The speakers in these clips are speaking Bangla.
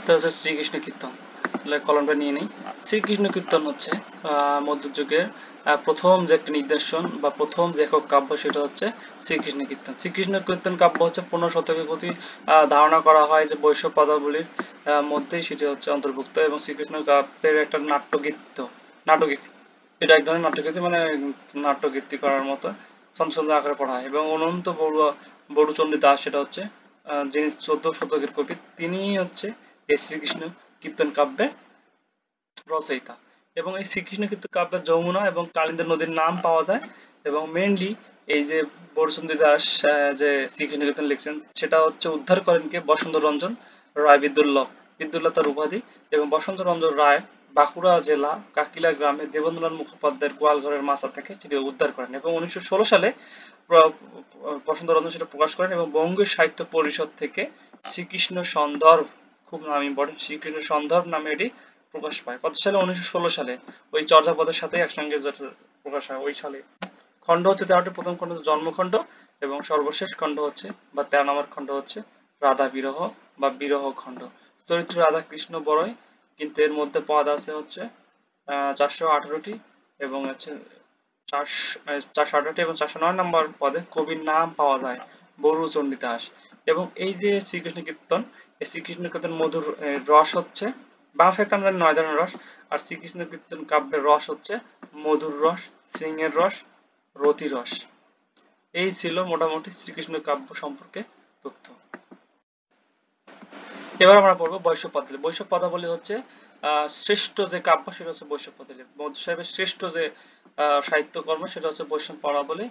তারপরে হচ্ছে শ্রীকৃষ্ণ কীর্তন। তাহলে কলমটা নিয়ে নেই। শ্রীকৃষ্ণ কীর্তন হচ্ছে মধ্যযুগের প্রথম যে একটা নিদর্শন বা প্রথম যে একক কাব্য, সেটা হচ্ছে শ্রীকৃষ্ণ কীর্তন। শ্রীকৃষ্ণ কীর্তন কাব্য হচ্ছে 15 শতকের প্রতি ধারণা করা হয় যে বৈষ্ণব পদাবলীর মধ্যেই সেটি হচ্ছে অন্তর্ভুক্ত, এবং শ্রীকৃষ্ণ কাব্যের একটা নাট্যগীতি, এটা এক ধরনের নাট্যগীতি, মানে নাট্যগীতি করার মতো ছন্দ আকারে পড়া হয়। এবং অনন্ত বড়ুচণ্ডী দাস, সেটা হচ্ছে যিনি 14 শতকের কবি, তিনি হচ্ছে এই শ্রীকৃষ্ণ কীর্তন কাব্যের রচয়িতা। এবং এই শ্রীকৃষ্ণ কীর্তন কাব্যে যমুনা এবং কালিন্দী নদীর নাম পাওয়া যায়। এবং মেইনলি এই যে বড়ুচণ্ডী দাস যে শ্রীকৃষ্ণ কীর্তন লিখছেন, সেটা হচ্ছে উদ্ধার করেন কে? বসন্ত রঞ্জন রায় বিদ্যুল্লাহ। বিদ্যুল্লাহ তার উপাধি। এবং বসন্ত রঞ্জন রায় বাঁকুড়া জেলা কাকিলা গ্রামে দেবেন্দ্রনাথ মুখোপাধ্যায়ের গোয়ালঘরের মাচা থেকে সেটি উদ্ধার করেন, এবং 1916 সালে বসন্ত রঞ্জন সেটা প্রকাশ করেন। এবং বঙ্গীয় সাহিত্য পরিষদ থেকে শ্রীকৃষ্ণ সন্দর্ভ, খুব নাম ইম্পর্টেন্ট, শ্রীকৃষ্ণ সন্দর্ভ নামে এটি প্রকাশ পায়। কত সালে? 1916 সালে। ওই চর্যাপদের সাথে একসঙ্গে প্রকাশ হয় ওই সালে। খণ্ড হচ্ছে 13টি। প্রথম খণ্ড হচ্ছে জন্মখণ্ড, এবং সর্বশেষ খণ্ড হচ্ছে বা 13 নম্বর খণ্ড হচ্ছে রাধা বিরহ বা বিরহ খণ্ড। চরিত্র রাধা কৃষ্ণ বড়ই, কিন্তু এর মধ্যে পদ আছে হচ্ছে 418টি, এবং হচ্ছে 418টি, এবং 409 নম্বর পদে কবির নাম পাওয়া যায় বড়ুচণ্ডী দাস। এবং এই যে শ্রীকৃষ্ণ কীর্তন, এই শ্রীকৃষ্ণ কীর্তন মধুর রস হচ্ছে, বাংলা সাহিত্যে আমরা 9 ধরনের রস, আর শ্রীকৃষ্ণ কীর্তন কাব্যের রস হচ্ছে মধুর রস, সিংহের রস, রতি রস। এই ছিল মোটামুটি শ্রীকৃষ্ণ কাব্য সম্পর্কে তথ্য। এবার আমরা পড়বো বৈষ্ণব পদাবলী। বৈষ্ণব পদাবলী হচ্ছে শ্রেষ্ঠ যে কাব্য, সেটা হচ্ছে বৈষ্ণব পদাবলী। মধ্য সাহেবের শ্রেষ্ঠ যে সাহিত্যকর্ম, সেটা হচ্ছে বৈষ্ণব পদাবলী।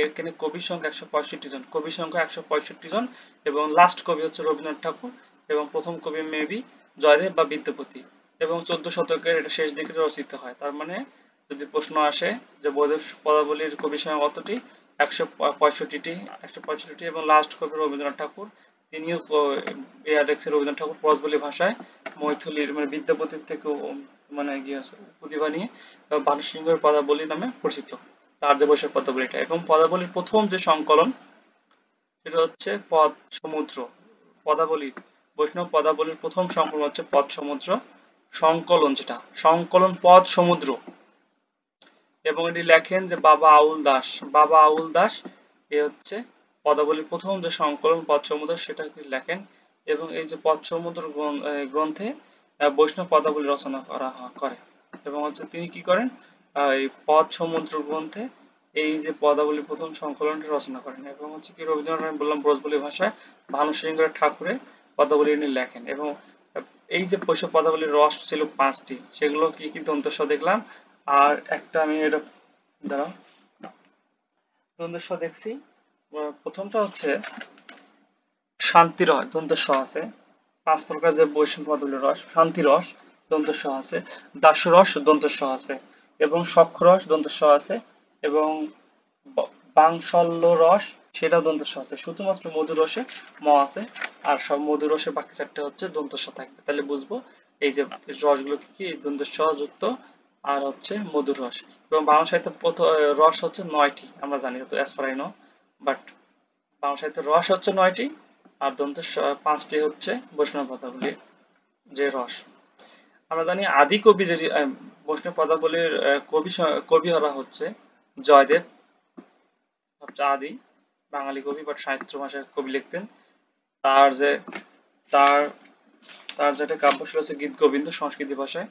এখানে কবির সংখ্যা 165 জন, কবি সংখ্যা 165 জন, এবং লাস্ট কবি হচ্ছে রবীন্দ্রনাথ ঠাকুর, এবং প্রথম কবি মেবি জয়দেব বা বিদ্যাপতি, এবং 14 শতকের এটা শেষ দিকে রচিত হয়। তার মানে যদি প্রশ্ন আসে যে বৈষ্ণব পদাবলীর কবি সংখ্যা কতটি, 165টি, 165টি, এবং লাস্ট কবি রবীন্দ্রনাথ ঠাকুর, তিনিও রবীন্দ্রনাথ ঠাকুর ব্রজবুলি ভাষায় মৈথিলীর মানে বিদ্যাপতির থেকেও মানে প্রতিভা নিয়ে ভানুসিংহের পদাবলী নামে পরিচিত তার যে বৈষ্ণব পদাবলীটা। এবং পদাবলীর প্রথম যে সংকলন, সেটা হচ্ছে পদ সমুদ্র। পদাবলী, বৈষ্ণব পদাবলীর প্রথম সংকলন হচ্ছে পদ সমুদ্র সংকলন, যেটা সংকলন পদ সমুদ্র। এবং এটি লেখেন যে বাবা আউল দাস। বাবা আউল দাস এ হচ্ছে পদাবলীর প্রথম যে সংকলন পদ সমুদ্র, সেটা লেখেন। এবং এই যে পদ সমুদ্র গ্রন্থে বৈষ্ণব পদাবলী রচনা করে। এবং হচ্ছে তিনি কি করেন, এই পদ সমুদ্র গ্রন্থে এই যে পদাবলীর প্রথম সংকলনটি রচনা করেন। এবং হচ্ছে কি রবীন্দ্রনাথ, আমি বললাম ব্রজবুলি ভাষায়, ভানুসিংহ ঠাকুরের পদাবলী তিনি লেখেন। এবং এই যে বৈষ্ণব পদাবলীর রস ছিল 5টি, সেগুলো কি কি দন্তস্ব দেখলাম। আর একটা আমি এটা দাঁড়াও, দন্তস্ব দেখছি। প্রথমটা হচ্ছে শান্তি রস, দন্তস্ব আছে। 5 প্রকার যে বৈষ্ণব পদাবলীর রস, শান্তি রস দন্তস্ব আছে, দাসরস দন্তস্ব আছে, এবং সখ্রস দন্তস্ব আছে, এবং বাংশল্য রস সেটাও দন্তস্ব আছে। শুধুমাত্র মধুর রসে ম আছে, আর সব মধুর রসে বাকি 4টে হচ্ছে দন্তস্ব থাকবে। তাহলে বুঝবো এই যে রসগুলো কি কি, দন্তস্ব যুক্ত আর হচ্ছে মধুর রস। এবং বাংলা সাহিত্যে রস হচ্ছে 9টি, আমরা জানি তো অ্যাসপারাইনো, বাট বাংলা সাহিত্যের রস হচ্ছে 9টি, আর দন্ত 5টি হচ্ছে বৈষ্ণব পদাবলীর যে রস। আমরা জানি আদি কবি যে বৈষ্ণব পদাবলীর কবিরা হচ্ছে জয়দেব, সবচেয়ে আদি বাঙালি কবি, বাট সাহিত্য ভাষায় কবি লিখতেন। তার যে তার তার যেটা কাব্যশীল হচ্ছে গীত গোবিন্দ সংস্কৃত ভাষায়।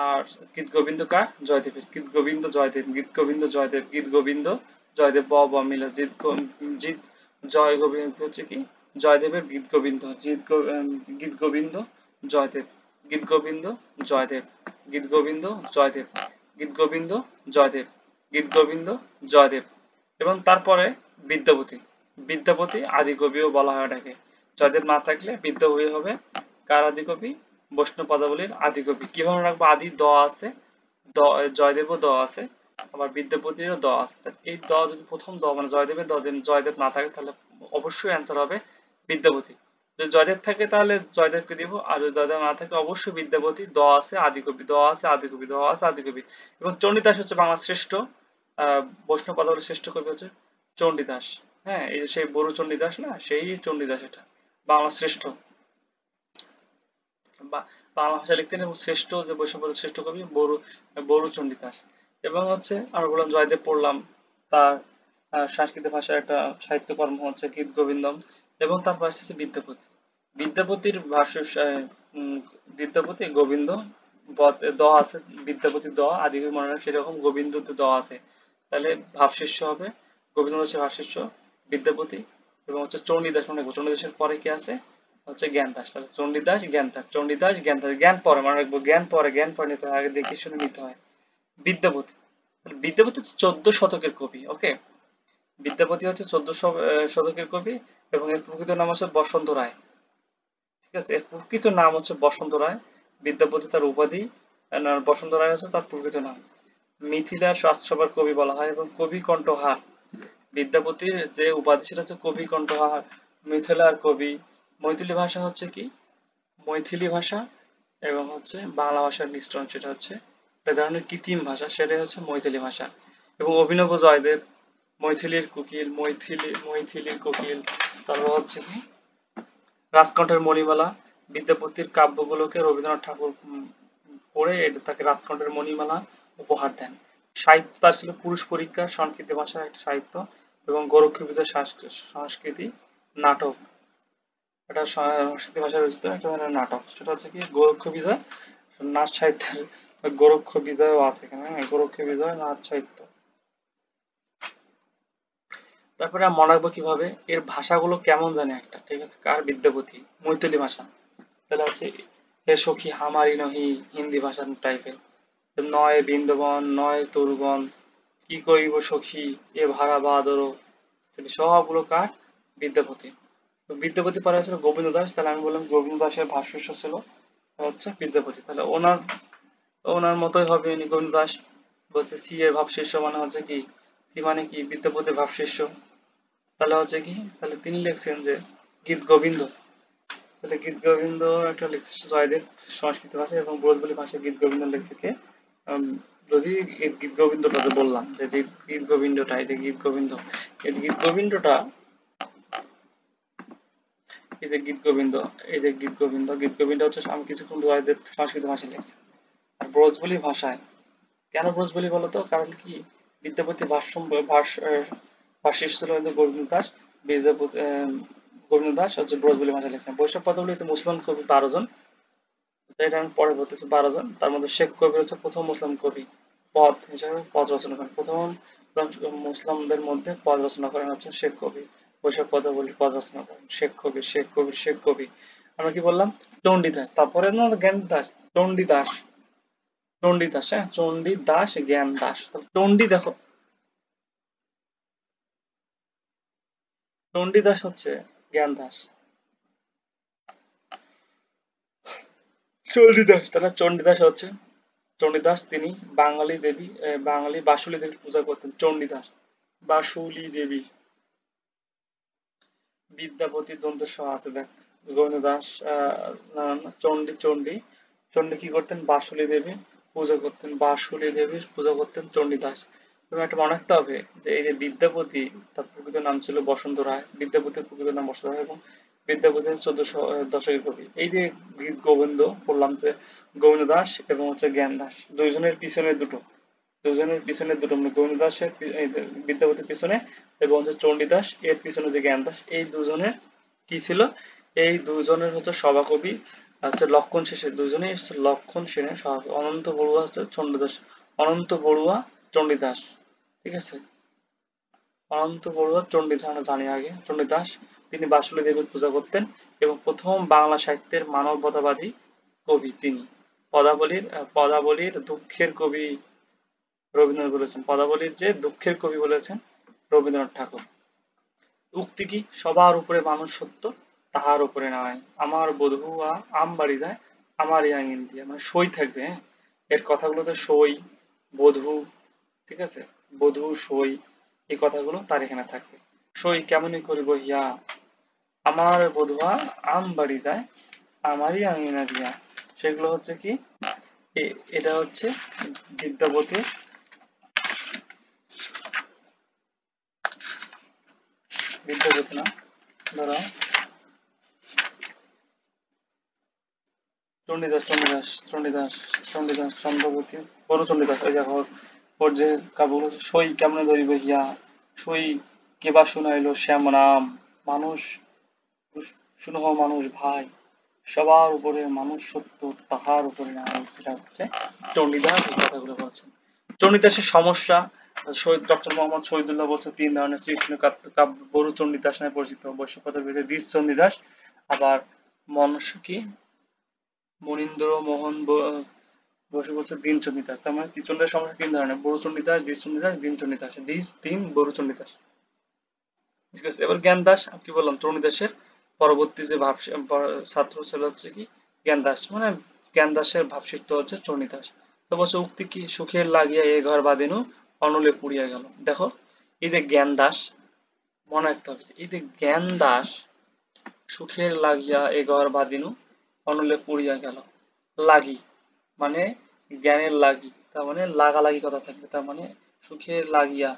আর গীত গোবিন্দ কার? জয়দেবের। গীত গোবিন্দ জয়দেব, গীত গোবিন্দ জয়দেব, গীত গোবিন্দ জয়দেব, ব মিলে জিত জয় গোবিন্দ হচ্ছে কি জয়দেবের গীত গোবিন্দ, গীত গোবিন্দ জয়দেব, গীত গোবিন্দ জয়দেব, গীত গোবিন্দ জয়দেব, গীত গোবিন্দ জয়দেব, গীত গোবিন্দ জয়দেব। এবং তারপরে বিদ্যাপতি, বিদ্যাপতি আদি কবিও বলা হয় এটাকে। জয়দেব না থাকলে বিদ্যাপতি হবে কার আদি কবি? বৈষ্ণব পদাবলীর আদি কবি। কিভাবে রাখবো? আদি দ আছে, দ, জয়দেবও দ আছে, আবার বিদ্যাপতিরও দ আছে। এই দ যদি প্রথম দ মানে জয়দেবের দ দিন জয়দেব না থাকে, তাহলে অবশ্যই অ্যান্সার হবে বিদ্যাপতি। যদি জয়দেব থাকে তাহলে জয়দেবকে দিব, আর যদি জয়দেব না থাকে অবশ্যই বিদ্যাপতি। দ আছে আদি কবি, দ আছে আদি কবি, দ আছে আদি কবি। এবং চণ্ডীদাস হচ্ছে বাংলার শ্রেষ্ঠ বৈষ্ণব পদাবলীর শ্রেষ্ঠ কবি হচ্ছে চণ্ডীদাস। হ্যাঁ, এই যে সেই বড়ু চণ্ডীদাস না, সেই চণ্ডীদাস, এটা বাংলার শ্রেষ্ঠ। বাংলা ভাষা লিখতেন এবং শ্রেষ্ঠ যে বৈষ্ণব শ্রেষ্ঠ কবি বড়ুচণ্ডী দাস। এবং হচ্ছে আমরা বললাম জয়দেব পড়লাম, তার সংস্কৃত ভাষার একটা সাহিত্যকর্ম হচ্ছে গীত গোবিন্দম। এবং তার পাশে আছে বিদ্যাপতি। বিদ্যাপতির ভাষ্য বিদ্যাপতি গোবিন্দ দ আছে, বিদ্যাপতি দ আদি মনে রাখ, সেরকম গোবিন্দতে দ আছে, তাহলে ভাবশিষ্য হবে গোবিন্দ দাসের ভাবশিষ্য বিদ্যাপতি। এবং হচ্ছে চণ্ডীদাস, মনে রাখবো চণ্ডীদাসের পরে কি আছে হচ্ছে জ্ঞান দাস, তাহলে চণ্ডীদাস জ্ঞান দাস, চণ্ডীদাস জ্ঞান দাস, জ্ঞান পরে মনে রাখবো, জ্ঞান পরে নিতে হয়, আগে দেখে শুনে নিতে হয়। বিদ্যাপতি, বিদ্যাপতি 14 শতকের কবি, ওকে। বিদ্যাপতি হচ্ছে 14 শতকের কবি এবং এর প্রকৃত নাম হচ্ছে বসন্ত রায়, ঠিক আছে। এর প্রকৃত নাম হচ্ছে বসন্ত রায়, বিদ্যাপতি তার উপাধি, বসন্ত রায় হচ্ছে তার প্রকৃত নাম। মিথিলার রাজসভার কবি বলা হয় এবং কবি কণ্ঠহার, বিদ্যাপতির যে উপাধি সেটা হচ্ছে কবি কণ্ঠহার। মিথিলার কবি, মৈথিলি ভাষা হচ্ছে কি, মৈথিলি ভাষা এবং হচ্ছে বাংলা ভাষার মিশ্রণ, সেটা হচ্ছে একটা ধরনের কৃত্রিম ভাষা, সেটাই হচ্ছে মৈথিলি ভাষা। এবং অভিনব জয়দেব, মৈথিলির কোকিল, মৈথিলির কোকিল। তারপর হচ্ছে কি রাজকণ্ঠের মণিমালা, বিদ্যাপতির কাব্যগুলোকে রবীন্দ্রনাথ ঠাকুর পড়ে এটা তাকে রাজকণ্ঠের মণিমালা উপহার দেন। সাহিত্য তার ছিল পুরুষ পরীক্ষা, সংস্কৃত ভাষার একটা সাহিত্য এবং গোরক্ষ বিজয় সংস্কৃতি নাটক, এটা সংস্কৃত ভাষায় রচিত একটা ধরনের নাটক, সেটা হচ্ছে কি গোরক্ষ বিজয় নাচ সাহিত্যের, গোরক্ষ বিজয়ও আছে এখানে, হ্যাঁ, গোরক্ষ বিজয় নাচ সাহিত্য। তারপরে আমরা মনে রাখবো কিভাবে এর ভাষাগুলো কেমন জানে একটা, ঠিক আছে, কার বিদ্যাপতি মৈথিলি ভাষা, তাহলে হচ্ছে হে সখী হামারি নহি, হিন্দি ভাষার টাইপের, নয় বৃন্দবন নয় তরুবন, কি কইব সখী এ ভাড়া বাদর, তাহলে সবগুলো কার বিদ্যাপতি। তো বিদ্যাপতি পরে হচ্ছে গোবিন্দ দাস, তাহলে আমি বললাম গোবিন্দ দাসের ভাষ্য ছিল হচ্ছে বিদ্যাপতি, তাহলে ওনার ওনার মতোই হবে ইনি গোবিন্দ দাস। বলছে সি এর ভাবশিষ্য মানে হচ্ছে কি, সি মানে কি বিদ্যাপতির ভাবশিষ্য, তাহলে হচ্ছে কি, তাহলে তিনি লিখছেন যে গীত গোবিন্দ, তাহলে গীত গোবিন্দ একটা লিখছে জয়দেব সংস্কৃত ভাষায় এবং ব্রজবুলি ভাষায় গীত গোবিন্দ লিখছে কে, যদি এই গীত গোবিন্দটা যে বললাম যে গীত গোবিন্দটা, এই যে গীত গোবিন্দ, এই গীত গোবিন্দটা, এই যে গীত গোবিন্দ, এই যে গীত গোবিন্দ হচ্ছে আমি কিছুক্ষণ জয়দেব সংস্কৃত ভাষায় লিখছি। আর ব্রজবুলি ভাষায়, কেন ব্রজবুলি বলতো, কারণ কি বিদ্যাপতি ভাষ্য ছিল গোবিন্দ দাস, বিদ্যাপতি গোবিন্দ দাস হচ্ছে ব্রজবুলি ভাষায় লিখছেন। বৈষ্ণব পদাবলীতে মুসলমান কবি 12 জন, এটা আমি পরে বলতেছি 12 জন, তার মধ্যে শেখ কবির হচ্ছে প্রথম মুসলিম কবি, পদ হিসাবে পদ রচনা করেন, প্রথম মুসলিমদের মধ্যে পদ রচনা করেন হচ্ছে শেখ কবি, বৈষ্ণব পদাবলীর পদ রচনা করেন শেখ কবি, শেখ কবি, শেখ কবি। আমরা কি বললাম চণ্ডীদাস, তারপরে না জ্ঞান দাস, চণ্ডীদাস, চণ্ডীদাস, হ্যাঁ চণ্ডীদাস জ্ঞান দাস, চণ্ডী দেখো, চণ্ডীদাস হচ্ছে জ্ঞান দাস, চণ্ডীদাস, তাহলে চণ্ডীদাস হচ্ছে, চণ্ডীদাস তিনি বাঙালি দেবী, বাঙালি বাসুলি দেবীর পূজা করতেন, চণ্ডীদাস বাসুলি দেবী। বিদ্যাপতি দন্ত স আছে দেখ, গোবিন্দ দাস না না না, চণ্ডী চণ্ডী, চণ্ডী কি করতেন বাসুলি দেবী পূজা করতেন, বাসুলি দেবীর পূজা করতেন চণ্ডীদাস। তুমি একটা মনে রাখতে হবে যে এই যে বিদ্যাপতি, তার প্রকৃত নাম ছিল বসন্ত রায়, বিদ্যাপতির প্রকৃত নাম বসন্ত রায় এবং বিদ্যাপতি 1400 দশকের কবি। এই যে গীত গোবিন্দ বললাম যে গোবিন্দ দাস এবং হচ্ছে জ্ঞান দাস, দুইজনের পিছনে দুটো, দুজনের পিছনে দুটো, মানে গোবিন্দ দাসের বিদ্যাপতির পিছনে এবং হচ্ছে চণ্ডীদাস এর পিছনে যে জ্ঞান দাস, এই দুজনের কি ছিল, এই দুজনের হচ্ছে সভাকবি হচ্ছে লক্ষণ শেষের, দুজনেই হচ্ছে লক্ষণ সেনের সভাকবি, অনন্ত বড়ুয়া হচ্ছে চণ্ডীদাস, অনন্ত বড়ুয়া চণ্ডীদাস, ঠিক আছে, অনন্ত বড়ুয়া চণ্ডীদাস আমরা জানি আগে, চণ্ডীদাস তিনি বাসুলি দেবীর পূজা করতেন এবং প্রথম বাংলা সাহিত্যের মানবতাবাদী কবি তিনি। পদাবলীর দুঃখের কবি রবীন্দ্রনাথ বলেছেন, পদাবলীর যে দুঃখের কবি বলেছেন রবীন্দ্রনাথ ঠাকুর। উক্তি কি, সবার উপরে মানুষ সত্য, তাহার উপরে নয়, আমার বধূ আম বাড়ি যায়, আমারই আঙিন দিয়ে, মানে সই থাকবে, হ্যাঁ, এর কথাগুলোতে সই, বধূ, ঠিক আছে, বধূ সই, এই কথাগুলো তার এখানে থাকবে। সই কেমনই করিব হিয়া, আমার বধূয়া আম বাড়ি যায়, আমারই আঙিনা দিয়া, সেগুলো হচ্ছে কি, এটা হচ্ছে বিদ্যাপতির, বিদ্যাপতি না, ধরো চণ্ডীদাস চণ্ডীদাস চণ্ডীদাস চণ্ডীদাস চন্দ্রবতী বড় চণ্ডীদাস, ওই দেখো ওর যে কাব্যগুলো আছে, সই কেমনে ধরিব হিয়া, সই কেবা শুনাইলো শ্যাম নাম, মানুষ শুনো মানুষ ভাই, সবার উপরে মানুষ সত্য, তাহার উপরে নাই, সেটা হচ্ছে চণ্ডীদাস এই কথাগুলো বলছেন। চণ্ডীদাসের সমস্যা, শহীদ ডক্টর মোহাম্মদ শহীদুল্লাহ বলছে 3 ধরনের শ্রীকৃষ্ণ কাব্য বড়ু চণ্ডীদাস নামে পরিচিত। বৈশ্যপদের ভিতরে দ্বিজ চণ্ডীদাস, আবার মনস্য কি মনীন্দ্র মোহন বসু বলছে দীন চণ্ডীদাস। তার মানে চণ্ডীদাস সমস্যা 3 ধরনের: বড়ু চণ্ডীদাস, দ্বিজ চণ্ডীদাস, দীন চণ্ডীদাস। দ্বিজ, দীন, বড়ু চণ্ডীদাস। ঠিক আছে, এবার জ্ঞান দাস আমি কি বললাম, চণ্ডীদাসের পরবর্তী যে ভাব ছাত্র ছিল হচ্ছে কি জ্ঞান দাস, মানে জ্ঞান দাসের ভাবশিষ্য হচ্ছে চণ্ডীদাস। তো বলছে উক্তি কি, সুখের লাগিয়া এ ঘর বাঁধিনু, অনলে পুড়িয়া গেল। দেখো এই যে জ্ঞান দাস, মনে রাখতে হবে এই যে জ্ঞান দাস সুখের লাগিয়া এ ঘর বাঁধিনু, অনলে পুড়িয়া গেল। লাগি মানে জ্ঞানের লাগি, তার মানে লাগালাগি কথা থাকবে। তার মানে সুখের লাগিয়া,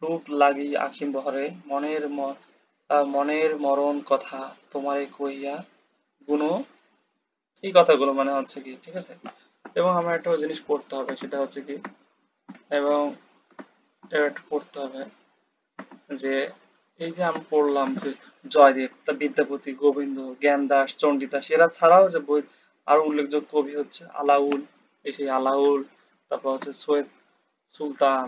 রূপ লাগি আঁখি বহরে, মনের মরণ কথা তোমারে কইয়া গুণ, এই কথাগুলো মানে হচ্ছে কি, ঠিক আছে। এবং আমার একটা জিনিস পড়তে হবে, সেটা হচ্ছে কি, এবং এটা পড়তে হবে যে এই যে আমি পড়লাম যে জয়দেব, তা বিদ্যাপতি, গোবিন্দ, জ্ঞানদাস, চণ্ডীদাস, এরা ছাড়াও যে বই আরো উল্লেখযোগ্য কবি হচ্ছে আলাউল, এই সেই আলাউল, তারপর হচ্ছে সৈয়দ সুলতান,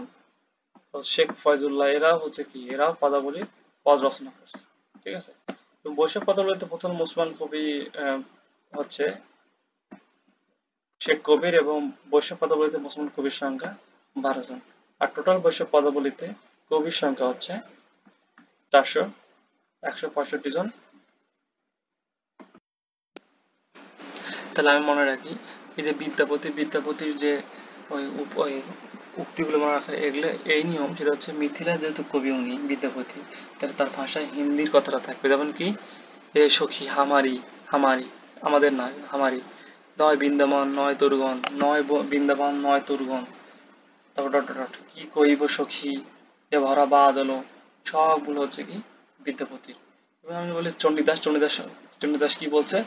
শেখ ফয়জুল্লাহ, এরাও হচ্ছে কি, এরাও পদাবলী পদ রচনা করছে। ঠিক আছে, তো বৈষ্ণব পদাবলীতে প্রথম মুসলমান কবি হচ্ছে শেখ কবির, এবং বৈষ্ণব পদাবলীতে মুসলমান কবির সংখ্যা 12 জন। আর টোটাল বৈষ্ণব পদাবলীতে কবির সংখ্যা হচ্ছে 165 জন। তাহলে আমি মনে রাখি এই যে বিদ্যাপতির যে ওই উক্তিগুলো মনে রাখা, এগুলো এই নিয়ম, সেটা হচ্ছে মিথিলার যেহেতু কবি উনি বিদ্যাপতি, তাহলে তার ভাষায় হিন্দির কথাটা থাকবে। যেমন কি এ সখী হামারি, হামারি আমাদের নয়, হামারি, নয় বৃন্দাবন নয় তরুগণ, নয় বৃন্দাবন নয় তরুগণ, তারপর ডট ডট ডট, কি কইব সখী এ ভরা বাদল, সবগুলো হচ্ছে কি বিদ্যাপতির। এবার আমি বলি চণ্ডীদাস কি বলছে,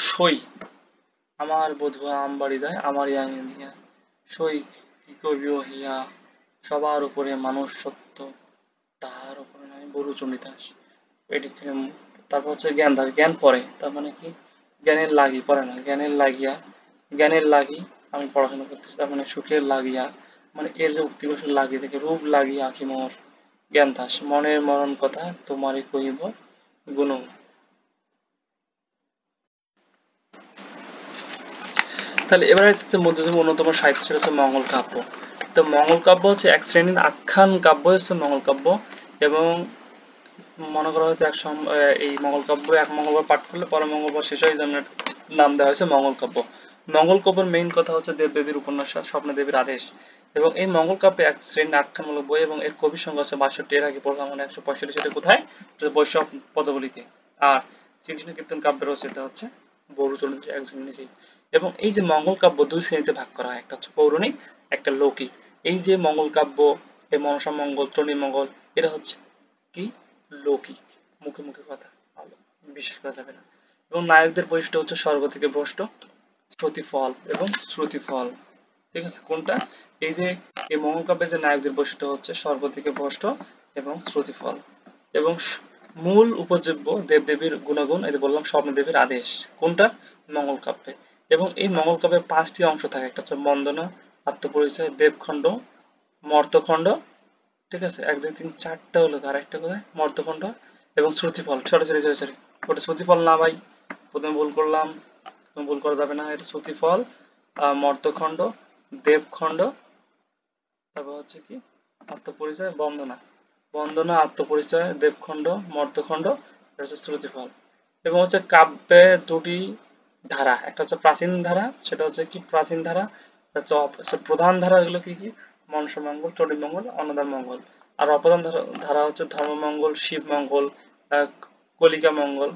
সই আমার বধূ আমবাড়ি দেয় আমারই আঙিনা, সই কি করিও হিয়া, সবার উপরে মানুষ সত্য, তাহার উপরে নয়, বড়ু চণ্ডীদাস। এটি থেকে তারপর হচ্ছে জ্ঞান দাস, জ্ঞান পরে, তার মানে কি জ্ঞানের লাগি, পরে না, জ্ঞানের লাগিয়া, জ্ঞানের লাগি আমি পড়াশোনা করতেছি, তার মানে সুখের লাগিয়া, মানে এর যে উক্তি বসে লাগিয়ে থেকে, রূপ লাগিয়া আঁখি মোর, জ্ঞান দাস মনের মরণ কথা তোমারই কহিব গুণ। তাহলে এবারে হচ্ছে মধ্যযুগের অন্যতম সাহিত্য ছিল হচ্ছে মঙ্গল কাব্য। তো মঙ্গল কাব্য হচ্ছে এক শ্রেণীর আখ্যান কাব্য, হচ্ছে মঙ্গল কাব্য। এবং মনে করা হয়তো এই মঙ্গল কাব্য এক মঙ্গলবার পাঠ করলে পরের মঙ্গলবার শেষ হয়ে জন্য নাম দেওয়া হয়েছে মঙ্গল কাব্য। মঙ্গল কাব্যের মেইন কথা হচ্ছে দেবদেবীর উপন্যাস, স্বপ্নদেবীর আদেশ। এবং এই মঙ্গল কাব্যে এক শ্রেণীর আখ্যানমূলক বই, এবং এর কবি সংখ্যা হচ্ছে 62। এর আগে পড়লাম মানে 165, সেটা কোথায়, বৈষ্ণব পদাবলীতে। আর শ্রীকৃষ্ণ কীর্তন কাব্যের রচয়িতা হচ্ছে বড়ু চণ্ডীদাস একজন নিজেই। এবং এই যে মঙ্গল কাব্য দুই শ্রেণীতে ভাগ করা হয়, একটা হচ্ছে পৌরাণিক, একটা লৌকিক। এই যে মঙ্গল কাব্য, এই মনসা মঙ্গল, চণ্ডী মঙ্গল, এরা হচ্ছে কি লৌকিক, মুখে মুখে কথা, ভালো বিশ্বাস করা যাবে না। এবং নায়কদের বৈশিষ্ট্য হচ্ছে স্বর্গ থেকে ভ্রষ্ট, শ্রুতিফল এবং শ্রুতিফল। ঠিক আছে, কোনটা, এই যে এই মঙ্গল কাব্যের যে নায়কদের বৈশিষ্ট্য হচ্ছে স্বর্গ থেকে ভ্রষ্ট এবং শ্রুতিফল। এবং মূল উপজীব্য দেবদেবীর গুণাগুণ, এই যে বললাম স্বপ্নদেবীর আদেশ, কোনটা, মঙ্গল কাব্যে। এবং এই মঙ্গল কাব্যে 5টি অংশ থাকে, একটা হচ্ছে বন্দনা, আত্মপরিচয়, দেবখণ্ড, মর্তখণ্ড, ঠিক আছে, 1 2 3 4টা হলো, তার একটা কোথায়, মর্তখণ্ড এবং শ্রুতিফল। সরি, ওটা শ্রুতিফল না ভাই, প্রথমে ভুল করলাম, ভুল করা যাবে না, এটা শ্রুতিফল, মর্তখণ্ড, দেবখণ্ড, তারপর হচ্ছে কি আত্মপরিচয়, বন্দনা আত্মপরিচয়, দেবখণ্ড, মর্তখণ্ড, এটা হচ্ছে শ্রুতিফল। এবং হচ্ছে কাব্যে দুটি ধারা, একটা হচ্ছে প্রাচীন ধারা, সেটা হচ্ছে কি প্রাচীন ধারা, হচ্ছে প্রধান ধারা, এগুলো কি কি, মনসা মঙ্গল, চণ্ডী মঙ্গল, অন্নদার মঙ্গল। আর অপ্রধান ধারা হচ্ছে ধর্মমঙ্গল, শিব মঙ্গল, কলিকা মঙ্গল।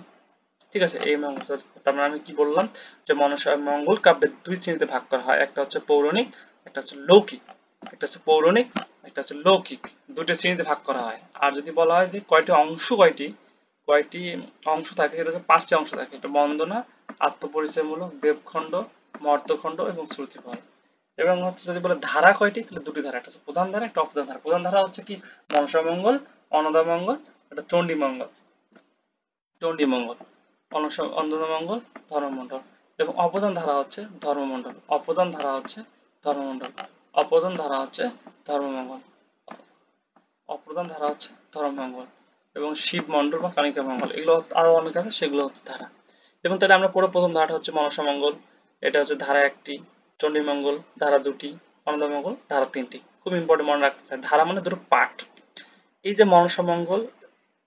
ঠিক আছে, এই মঙ্গল। তার মানে আমি কি বললাম, যে মনসা মঙ্গল কাব্যের 2 শ্রেণীতে ভাগ করা হয়, একটা হচ্ছে পৌরাণিক, একটা হচ্ছে লৌকিক। একটা হচ্ছে পৌরাণিক, একটা হচ্ছে লৌকিক, 2টা শ্রেণীতে ভাগ করা হয়। আর যদি বলা হয় যে কয়টি অংশ, কয়টি অংশ থাকে, সেটা হচ্ছে 5টি অংশ থাকে, এটা বন্দনা, আত্মপরিচয়মূলক, দেবখণ্ড, মর্তখণ্ড এবং শ্রুতিফল। এবং হচ্ছে যদি বলে ধারা কয়টি, তাহলে দুটি ধারা, একটা হচ্ছে প্রধান ধারা, একটা অপ্রধান ধারা। প্রধান ধারা হচ্ছে কি মনসামঙ্গল, অন্নদামঙ্গল, একটা চণ্ডীমঙ্গল, চণ্ডীমঙ্গল, অন্নদামঙ্গল, ধর্মমণ্ডল। এবং অপ্রধান ধারা হচ্ছে ধর্মমণ্ডল, অপ্রধান ধারা হচ্ছে ধর্মমণ্ডল, অপ্রধান ধারা হচ্ছে ধর্মমঙ্গল, অপ্রধান ধারা হচ্ছে ধর্মমঙ্গল। এবং শিব মণ্ডল বা কালিকা মঙ্গল, এগুলো আরো অনেক আছে, সেগুলো হচ্ছে ধারা। এবং তাহলে আমরা পুরো প্রথম ধারাটা হচ্ছে মনসামঙ্গল, এটা হচ্ছে ধারা 1টি, চণ্ডীমঙ্গল ধারা 2টি, অন্নদামঙ্গল ধারা 3টি। খুব ইম্পর্টেন্ট মনে রাখতে চাই, ধারা মানে দুটো পার্ট। এই যে মনসামঙ্গল,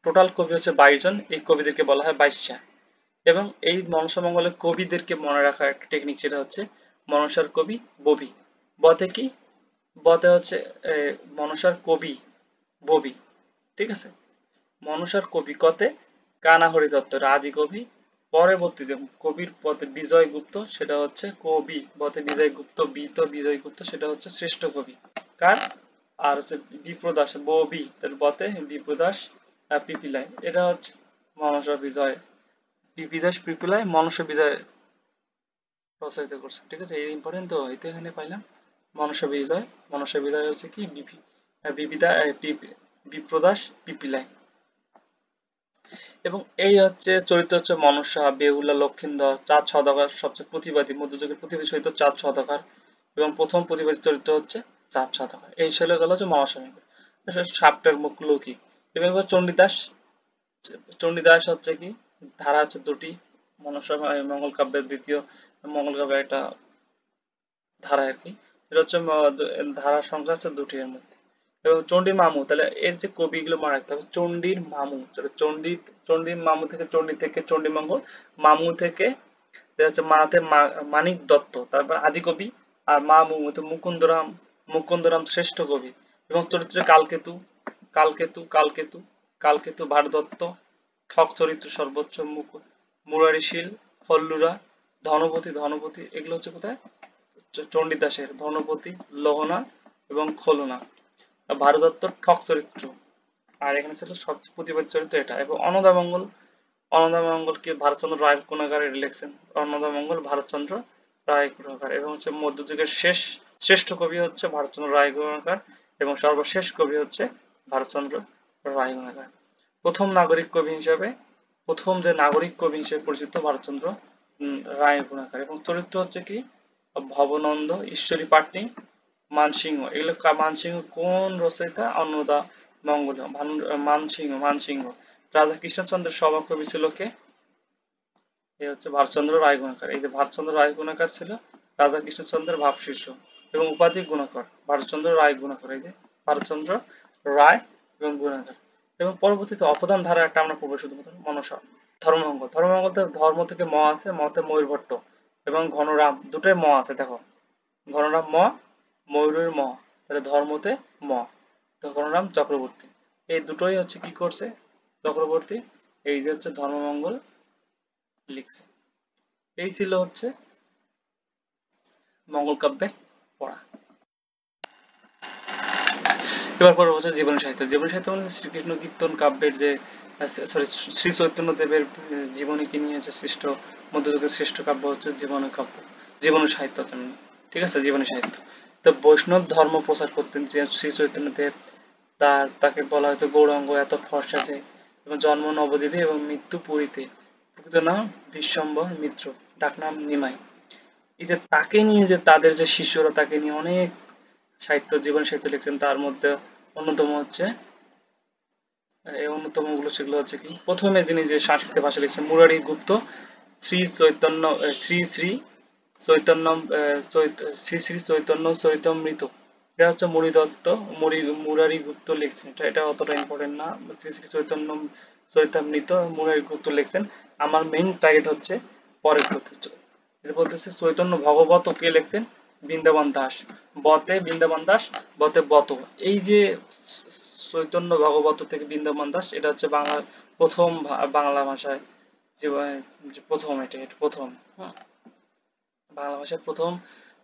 টোটাল কবি হচ্ছে 22 জন, এই কবিদেরকে বলা হয় বাইশা। এবং এই মনসামঙ্গলের কবিদেরকে মনে রাখার একটা টেকনিক, সেটা হচ্ছে মনসার কবি ববি। বতে কি, বতে হচ্ছে মনসার কবি ববি, ঠিক আছে। মনসার কবি কতে কানা হরিদত্ত আদি কবি। পরবর্তী যে কবির পথে বিজয় গুপ্ত, সেটা হচ্ছে কবি বতে বিজয় গুপ্ত, বিত বিজয় গুপ্ত, সেটা হচ্ছে শ্রেষ্ঠ কবি কার। আর হচ্ছে বিপ্রদাস ববি, তার বতে বিপ্রদাস পিপিলাই, এটা হচ্ছে মনসা বিজয়, বিপিদাস পিপিলাই মনসা বিজয় প্রচারিত করছে, ঠিক আছে। এই ইম্পর্টেন্ট তো, এই তো এখানে পাইলাম মনসা বিজয়। মনসা বিজয় হচ্ছে কি বিপিদা বিপ্রদাস পিপিলাই। এবং এই হচ্ছে চরিত্র হচ্ছে মনসা, বেহুলা, লক্ষিন্দর, চাঁদ সওদাগর, সবচেয়ে প্রতিবাদী, মধ্যযুগের প্রতিবাদী চরিত্র চাঁদ সওদাগর। এবং প্রথম প্রতিবাদী চরিত্র হচ্ছে চাঁদ সওদাগর। এই ছিল গেল হচ্ছে মনসা। সাপটার মুখ লৌকিক। এবং এবার চণ্ডীদাস, চণ্ডীদাস হচ্ছে কি ধারা হচ্ছে 2টি, মনসা মঙ্গল কাব্যের দ্বিতীয় মঙ্গল কাব্যের একটা ধারা আর কি। এটা হচ্ছে ধারা সংখ্যা হচ্ছে 2টি এর মধ্যে। এবং চণ্ডীর মামু, তাহলে এর যে কবিগুলো মনে রাখতে হবে, চণ্ডীর মামু, তাহলে চণ্ডীর মামু থেকে চণ্ডী থেকে চণ্ডীমঙ্গল, মামু থেকে হচ্ছে মাতে মানিক দত্ত, তারপর আদি কবি। আর মামু মুকুন্দরাম, মুকুন্দরাম শ্রেষ্ঠ কবি। এবং চরিত্রে কালকেতু, কালকেতু কালকেতু কালকেতু ভারদত্ত, ঠক চরিত্র সর্বোচ্চ মুরারিশীল, ফল্লুরা, ধনপতি, ধনপতি এগুলো হচ্ছে কোথায় চণ্ডীদাসের, ধনপতি, লোহনা এবং খোলনা। ভারদত্ত ঠক চরিত্র, আর এখানে ছিল সব প্রতিবাদ চরিত্র এটা। এবং অন্নদামঙ্গল, অন্নদামঙ্গলকে ভারতচন্দ্র রায় গুণাকার লিখছেন, অন্নদামঙ্গল ভারতচন্দ্র রায় গুণাকার। এবং হচ্ছে মধ্যযুগের শ্রেষ্ঠ কবি হচ্ছে ভারতচন্দ্র রায় গুণাকার, এবং সর্বশেষ কবি হচ্ছে ভারতচন্দ্র রায় গুণাকার। প্রথম নাগরিক কবি হিসেবে, প্রথম যে নাগরিক কবি হিসেবে পরিচিত ভারতচন্দ্র রায় গুণাকার। এবং চরিত্র হচ্ছে কি ভবনন্দ, ঈশ্বরী পাটনি, মানসিংহ। এগুলো মানসিংহ কোন রচয়িতা, অন্নদা মঙ্গল, মানসিংহ। রাজা কৃষ্ণচন্দ্রের সভাকবি ছিল কে, এ হচ্ছে ভারতচন্দ্র রায় গুণাকার। এই যে ভারতচন্দ্র রায় গুণাকার ছিল রাজা কৃষ্ণচন্দ্রের ভাবশিষ্য। এবং উপাধি গুণাকর, ভারতচন্দ্র রায় গুণাকর, এই যে ভারতচন্দ্র রায় এবং গুণাকর। এবং পরবর্তীতে অপদান ধারা একটা আমরা পড়বো শুধুমাত্র মনসা। ধর্মমঙ্গল, ধর্মমঙ্গল ধর্ম থেকে ম আছে, মতে ময়ূরভট্ট এবং ঘনরাম, দুটোই ম আছে দেখো, ঘনরাম ম, ময়ূরের ম, তাহলে ধর্মতে ম, ঘনরাম চক্রবর্তী, এই দুটোই হচ্ছে কি করছে চক্রবর্তী, এই যে হচ্ছে ধর্মমঙ্গল লিখছে। এই ছিল হচ্ছে মঙ্গল কাব্যে পড়া। এবার পরে হচ্ছে জীবনী সাহিত্য। জীবনী সাহিত্য মানে শ্রীকৃষ্ণ কীর্তন কাব্যের যে সরি শ্রী চৈতন্য দেবের জীবনীকে নিয়ে যে সৃষ্ট মধ্যযুগের শ্রেষ্ঠ কাব্য হচ্ছে জীবনী কাব্য, জীবনী সাহিত্য, ঠিক আছে, জীবনী সাহিত্য। তো বৈষ্ণব ধর্ম প্রচার করতেন যে শ্রী চৈতন্য দেব, তাকে বলা হয়তো গৌরাঙ্গ, এত ফর্সা যে, এবং জন্ম নবদ্বীপে এবং মৃত্যু পুরীতে, প্রকৃত নাম বিশ্বম্বর মিত্র, ডাকনাম নিমাই। এই যে তাকে নিয়ে যে তাদের যে শিষ্যরা তাকে নিয়ে অনেক সাহিত্য, জীবন সাহিত্য লিখছেন, তার মধ্যে অন্যতম হচ্ছে এই অন্যতম গুলো সেগুলো হচ্ছে কি, প্রথমে যিনি যে সংস্কৃত ভাষা লিখছেন মুরারি গুপ্ত, শ্রী চৈতন্য শ্রী শ্রী চৈতন্য শ্রী শ্রী চৈতন্য চরিতামৃত, এটা হচ্ছে মুড়ি দত্ত, মুরারি গুপ্ত লিখছেন, এটা অতটা ইম্পর্টেন্ট না। শ্রী শ্রী চৈতন্য চরিতামৃত মুরারি গুপ্ত লিখছেন। আমার মেইন টার্গেট হচ্ছে পরের ক্ষেত্রে, এটা বলতেছে চৈতন্য ভগবত কে লিখছেন, বৃন্দাবন দাস, বতে বৃন্দাবন দাস, বতে বত। এই যে চৈতন্য ভগবত থেকে বৃন্দাবন দাস, এটা হচ্ছে বাংলার প্রথম বাংলা ভাষায় যে প্রথম, এটা প্রথম, হ্যাঁ, বাংলা ভাষার প্রথম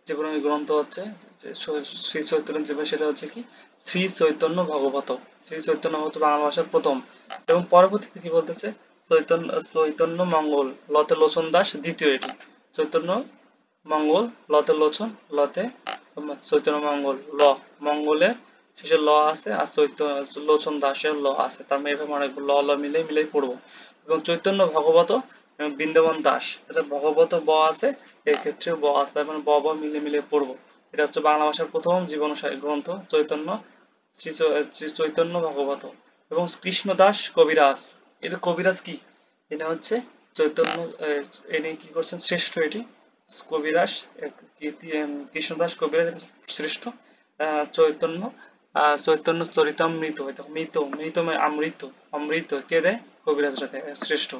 জীবনী গ্রন্থ হচ্ছে শ্রী চৈতন্য জীবন, সেটা হচ্ছে কি শ্রী চৈতন্য ভগবত, শ্রী চৈতন্য ভগবত বাংলা ভাষার প্রথম। এবং পরবর্তীতে কি বলতেছে, চৈতন্য মঙ্গল, লতে লোচন দাস দ্বিতীয় এটি। চৈতন্য মঙ্গল, লতে লোচন, লতে চৈতন্য মঙ্গল, মঙ্গলের শেষে ল আছে, আর লোচন দাসের ল আছে। তার মানে এভাবে অনেক ল মিলে পড়বো। এবং চৈতন্য ভগবত বৃন্দাবন দাস, এটা ভগবত ব আছে, এক্ষেত্রেও ব আছে, তার মানে ব মিলে পড়বো। এটা হচ্ছে বাংলা ভাষার প্রথম জীবন গ্রন্থ চৈতন্য, শ্রী চৈতন্য ভগবত। এবং কৃষ্ণদাস কবিরাজ, এটা কবিরাজ কি, এটা হচ্ছে চৈতন্য, এটি কি করছেন শ্রেষ্ঠ, এটি কবিরাজ কৃষ্ণদাস কবিরাজ শ্রেষ্ঠ। চৈতন্য চৈতন্য চরিতামৃত, মৃত মৃত মানে অমৃত, অমৃত কে দেয়, কবিরাজরা দেয় শ্রেষ্ঠ।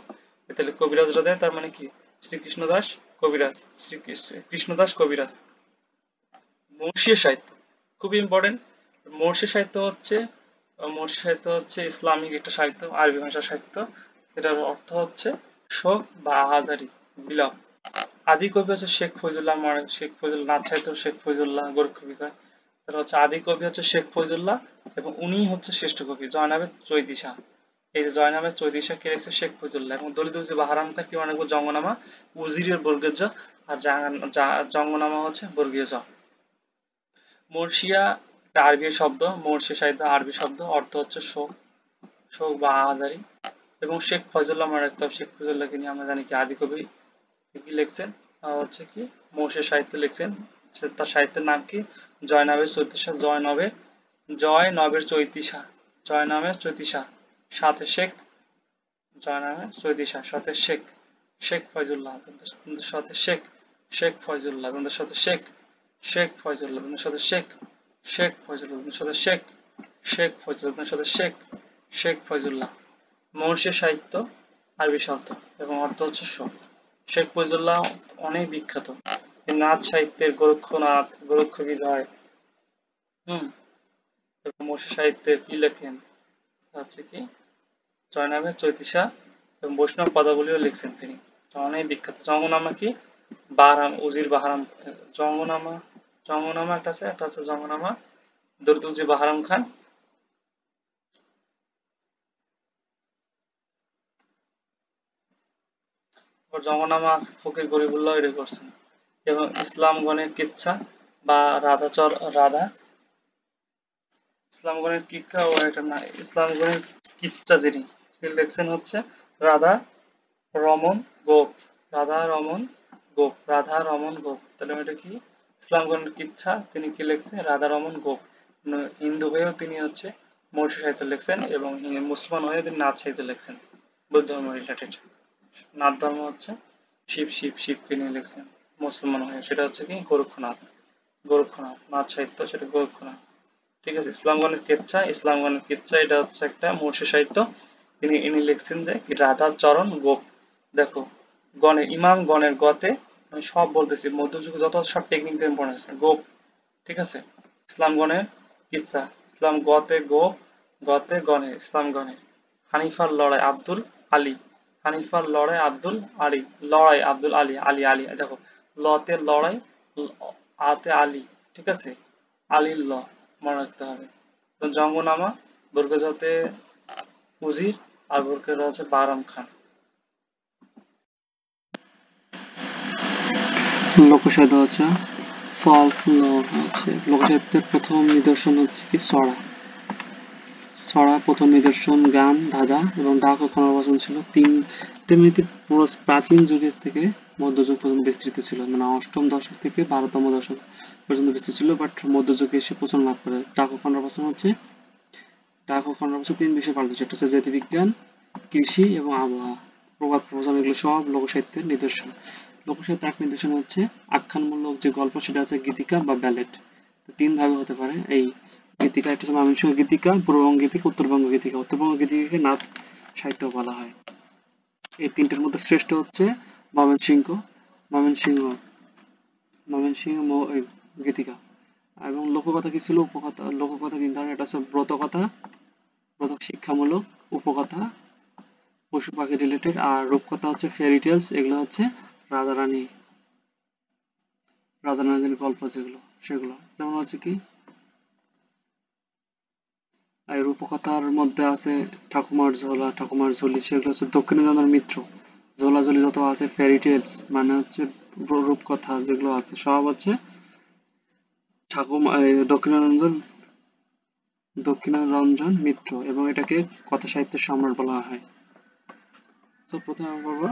তাহলে কবিরাজরা দেয়, তার মানে কি শ্রীকৃষ্ণ দাস কবিরাজ, কৃষ্ণদাস কবিরাজ। মুর্শিয়া সাহিত্য খুব ইম্পর্টেন্ট। মুর্শি সাহিত্য হচ্ছে ইসলামিক একটা সাহিত্য, আরবি ভাষার সাহিত্য। এটার অর্থ হচ্ছে শোক বা আহাজারি, বিলাপ। আদি কবি হচ্ছে শেখ ফজলুল্লাহ, শেখ ফজলুল্লাহ, নাথ সাহিত্য শেখ ফজলুল্লাহ, গোরক্ষ বিজয়। তাহলে হচ্ছে আদি কবি হচ্ছে শেখ ফজলুল্লাহ, এবং উনি হচ্ছে শ্রেষ্ঠ কবি জয়নাবের চৈদিশা। এই যে জয়নামের চৈদিশা কে লিখছে, শেখ ফজলুল্লাহ। এবং দলিত যে বাহারামটা কি অনেক জঙ্গনামা, উজিরের বর্গের জ, আর জঙ্গনামা হচ্ছে বর্গীয় জ। মুর্শিয়া একটা আরবি শব্দ, মুর্শি সাহিত্য আরবি শব্দ, অর্থ হচ্ছে শোক, শোক বা আহাজারি। এবং শেখ ফজলুল্লাহ মনে রাখতে হবে, শেখ ফজলুল্লাহকে নিয়ে আমরা জানি কি আদি কবি কি লিখছেন, হচ্ছে কি মুর্শি সাহিত্য লিখছেন। তার সাহিত্যের নাম কি, জয়নবের চৈতিশা, জয়নবের চৈতিশা, জয়নামের চৈতিশা, সাথে শেখ, জয়নামের চৈতিশা সাথে শেখ, শেখ ফয়জুল্লাহ সাথে শেখ, শেখ ফয়জুল্লাহ সাথে শেখ, শেখ ফয়জুল্লাহ সাথে শেখ, শেখ ফয়জুল্লাহ সাথে শেখ, শেখ ফয়জুল্লাহ সাথে শেখ, শেখ ফয়জুল্লাহ। মুর্শি সাহিত্য আরবি শব্দ এবং অর্থ হচ্ছে শোক। শেখ ফয়জুল্লাহ অনেক বিখ্যাত। নাথ সাহিত্যের গোরক্ষনাথ, গোরক্ষ বিজয়, এবং মুর্শি সাহিত্যের কি লেখেন হচ্ছে কি জয়নামের চৈতিশা এবং বৈষ্ণব পদাবলীও লিখছেন তিনি, অনেক বিখ্যাত। জঙ্গনামা কি, বাহারাম, উজির বাহারাম, জঙ্গনামা, জঙ্গনামা একটা আছে, একটা হচ্ছে জঙ্গনামা দরুদ উজির বাহারাম খান। জঙ্গনামা আছে ফকির গরিবুল্লাহ এটা করছেন। এবং ইসলামগণের কিচ্ছা বা রাধা, ইসলামগণের কিচ্ছা ও এটা না, ইসলামগণের কিচ্ছা যিনি লিখছেন হচ্ছে রাধা রমন গোপ, রাধা রমন গোপ। তাহলে এটা কি, ইসলামগণের কিচ্ছা, তিনি কি লিখছেন, রাধা রমন গোপ। হিন্দু হয়েও তিনি হচ্ছে মুর্শি সাহিত্য লিখছেন, এবং মুসলমান হয়ে তিনি নাথ সাহিত্য লিখছেন, বৌদ্ধ ধর্ম রিলেটেড। নাথ ধর্ম হচ্ছে শিবকে নিয়ে লিখছেন, মুসলমান হয়ে সেটা হচ্ছে কি গোরক্ষনাথ, নাথ সাহিত্য সেটা গোরক্ষনাথ। ঠিক আছে, ইসলামগণের কিচ্ছা এটা হচ্ছে একটা মুর্শি সাহিত্য। ইনি লিখছেন যে রাধা চরণ গোপ। দেখো ইমাম গণের গতে, আমি সব বলতেছি মধ্যযুগে যত সব টেকনিক দিয়ে পড়েছে গোপ। ঠিক আছে, ইসলামগণের কিচ্ছা, ইসলাম গতে গোপ, গতে গণে, ইসলামগণের হানিফার লড়াই আব্দুল আলী, হানিফার লড়াই আব্দুল আলী, আলী দেখো লতে লড়াই, আতে আলী, ঠিক আছে, আলীর ল মনে রাখতে হবে। জঙ্গনামা বর্গজাতে উজির, আর বর্গের হচ্ছে বারাম খান। লোকসাহিত্য হচ্ছে ফল্কলোর, হচ্ছে লোকসাহিত্যের প্রথম নিদর্শন হচ্ছে কি ছড়া প্রথম নিদর্শন গান, ধাঁধা এবং ডাক ও পুনর্বাচন ছিল। তিনটি পুরো প্রাচীন যুগের থেকে মধ্যযুগ পর্যন্ত বিস্তৃত ছিল, মানে অষ্টম দশক থেকে 12তম দশক পর্যন্ত বিস্তৃত ছিল, বাট মধ্যযুগে এসে প্রচলন লাভ করে। ডাক ও পুনর্বাচন হচ্ছে, তিন বিষয়ে পার্থক্য, সেটা হচ্ছে জ্যোতির্বিজ্ঞান, কৃষি এবং আবহাওয়া। প্রবাদ প্রবচন এগুলো সব লোকসাহিত্যের নিদর্শন। লোকসাহিত্যের এক নিদর্শন হচ্ছে আখ্যানমূলক যে গল্প, সেটা হচ্ছে গীতিকা বা ব্যালেট। তিন ভাবে হতে পারে এই গীতিকা, একটা হচ্ছে ময়মনসিংহ গীতিকা, পূর্ববঙ্গ গীতিকা, উত্তরবঙ্গ গীতিকা। উত্তরবঙ্গ গীতিকাকে নাথ সাহিত্য বলা হয়। এই তিনটার মধ্যে শ্রেষ্ঠ হচ্ছে ময়মনসিংহ ময়মনসিংহ ময়মনসিংহ গীতিকা। এবং লোককথা কি ছিল, লোককথা তিন ধরনের, এটা হচ্ছে ব্রতকথা, শিক্ষামূলক, উপকথা পশু পাখি রিলেটেড, আর রূপকথা হচ্ছে ফেয়ারি টেলস, এগুলো হচ্ছে রাজা রানীর গল্প যেগুলো সেগুলো। যেমন হচ্ছে কি আর রূপকথার মধ্যে আছে ঠাকুমার ঝোলা, ঠাকুমার ঝুলি, সেগুলো হচ্ছে দক্ষিণেন্দ্রনাথ মিত্র। ঝোলাঝুলি যত আছে, ফেরি টেলস মানে হচ্ছে রূপকথা যেগুলো আছে সব হচ্ছে ঠাকুমা দক্ষিণারঞ্জন মিত্র, এবং এটাকে কথা সাহিত্যের সম্রাট বলা হয়। তো প্রথমে আমরা পড়বো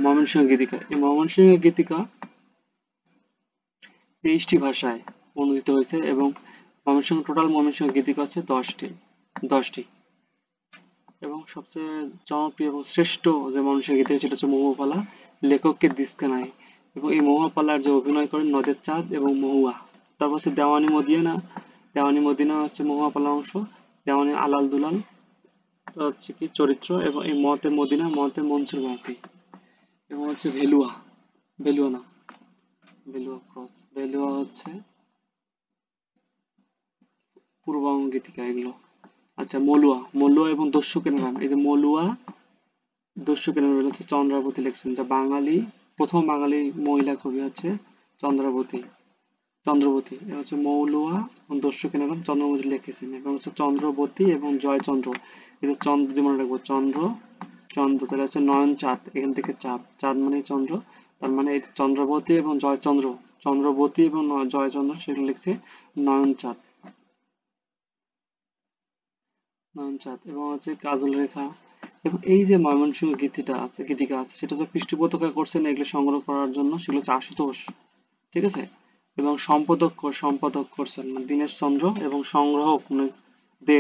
ময়মনসিংহ গীতিকা। এই ময়মনসিংহ গীতিকা 23টি ভাষায় অনুদিত হয়েছে, এবং ময়মনসিংহ গীতিকা হচ্ছে 10টি। এবং সবচেয়ে জনপ্রিয় এবং শ্রেষ্ঠ যে ময়মনসিংহ গীতিকা সেটা হচ্ছে মহুয়াপালা, লেখককে দিস্তে নাই। এবং এই মহুয়াপালার যে অভিনয় করেন নদের চাঁদ এবং মহুয়া। তারপর হচ্ছে দেওয়ানি মদিনা হচ্ছে মহুয়াপালার অংশ, দেওয়ানি আলাল দুলাল হচ্ছে কি চরিত্র, এবং এই মতে মদিনা, মতে মনসুর বাতি, এবং হচ্ছে ভেলুয়া না, ভেলুয়া হচ্ছে পূর্ববঙ্গ গীতিকা এগুলো। আচ্ছা, মলুয়া এবং দস্যুকের নাম। এই যে মলুয়া, দস্যুকের নাম হচ্ছে চন্দ্রাবতী লিখছেন, যা প্রথম বাঙালি মহিলা কবি হচ্ছে চন্দ্রাবতী। এ হচ্ছে মৌলুয়া এবং দস্যুকের নাম চন্দ্রবতী লিখেছেন, এবং হচ্ছে চন্দ্রবতী এবং জয়চন্দ্র। এটা চন্দ্র দিয়ে মনে রাখবো, চন্দ্র তাহলে হচ্ছে নয়ন চাঁদ, এখান থেকে চাঁদ মানে চন্দ্র, তার মানে এই চন্দ্রবতী এবং জয়চন্দ্র সেগুলো লিখছে নয়ন চাঁদ। এবং হচ্ছে কাজল রেখা। এবং এই যে ময়মনসিংহ গীতিকা আছে সেটা হচ্ছে পৃষ্ঠপোষকতা করছেন এগুলো সংগ্রহ করার জন্য, সেগুলো হচ্ছে আশুতোষ, ঠিক আছে। এবং সম্পাদক করছেন মানে দীনেশ চন্দ্র, এবং সংগ্রাহক মানে দে